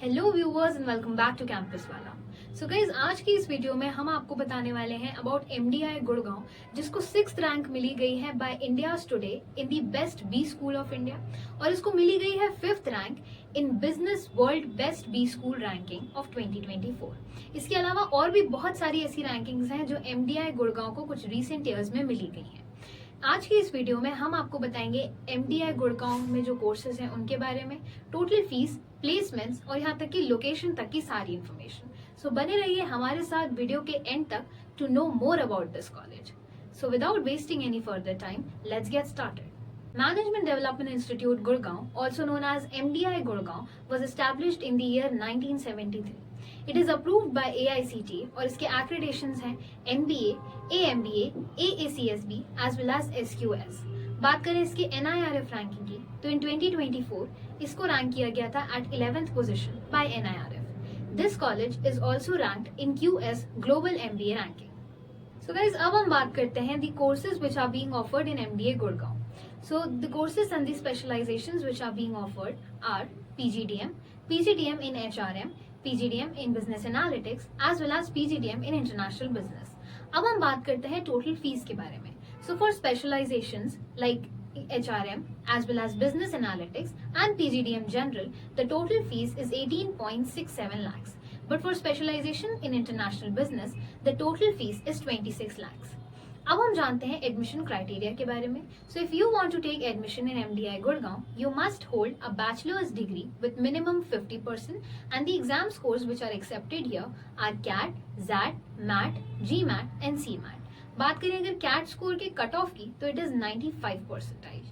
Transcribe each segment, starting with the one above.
Hello viewers and welcome back to campus वाला। So guys, आज की इस वीडियो में हम आपको बताने वाले हैं अबाउट एमडीआई गुड़गांव, जिसको 6th रैंक मिली गई है by India's Today in the best B school of India, और इसको मिली गई है 5th rank in business world best B school ranking of 2024। इसके अलावा और भी बहुत सारी ऐसी रैंकिंग्स हैं जो एमडीआई गुड़गांव को कुछ रिसेंट ईयर्स में मिली गई हैं। आज की इस वीडियो में हम आपको बताएंगे एमडीआई गुड़गांव में जो कोर्सेज हैं उनके बारे में, टोटल फीस, प्लेसमेंट्स और यहाँ तक कि लोकेशन तक की सारी इन्फॉर्मेशन। सो बने रहिए हमारे साथ वीडियो के एंड तक to know more about this college. So without wasting any further time, let's get started. Management Development Institute Gurgaon, also known as MDI Gurgaon, was established in the year 1973. It is approved by AICTE और इसके accreditations हैं NBA, AMBA, AACSB as well as SQS। बात करें इसकी NIRF ranking की, तो इन 2024 इसको rank किया गया था at 11th position by NIRF। This college is also ranked in QS Global MBA ranking। So guys, अब हम बात करते हैं the courses which are being offered in MDA Gurgaon। So the courses and the specializations which are being offered are PGDM, PGDM in HRM, PGDM in Business Analytics as well as PGDM in International Business। अब हम बात करते हैं total fees के बारे में। So for specializations like HRM as well as Business Analytics and PGDM General, the total fees is 18.67 lakhs. But for specialization in International Business, the total fees is 26 lakhs। अब हम जानते हैं admission criteria के बारे में। So if you want to take admission in MDI Gurgaon, you must hold a bachelor's degree with minimum 50% and the exam scores which are accepted here are CAT, XAT, MAT, GMAT and CMAT. बात करें अगर CAT score के cut off की, तो it is 95%।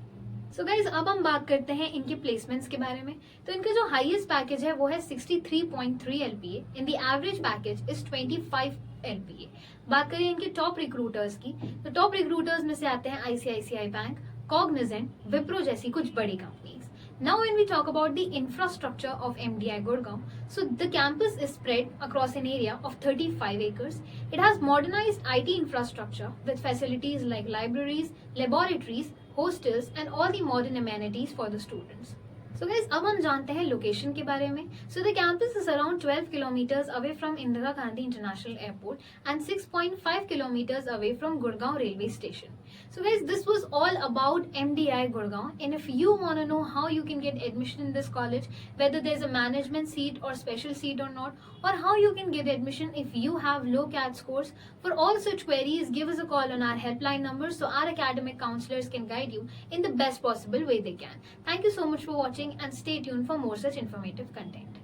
So guys, अब हम बात करते हैं इनके प्लेसमेंट्स के बारे में। तो इनका जो हाईएस्ट पैकेज है वो है 63.3 LPA। In the average package is 25 LPA। बात करें इनके टॉप रिक्रूटर्स की, तो टॉप रिक्रूटर्स में से आते हैं आईसीआईसीआई बैंक, कॉग्निजेंट, विप्रो जैसी कुछ बड़ी companies. Now when we talk about the infrastructure of MDI Gurgaon, so the campus is spread across an area of 35 acres. It has modernized IT infrastructure with facilities like libraries, laboratories, hostels and all the modern amenities for the students. So guys, अब हम जानते हैं location के बारे में। So the campus is around 12 kilometers away from Indira Gandhi International Airport and 6.5 kilometers away from Gurgaon railway station. So guys, this was all about MDI Gurgaon, and if you want to know how you can get admission in this college, whether there's a management seat or special seat or not, or how you can get admission if you have low CAT scores, for all such queries, give us a call on our helpline number so our academic counselors can guide you in the best possible way they can. Thank you so much for watching and stay tuned for more such informative content.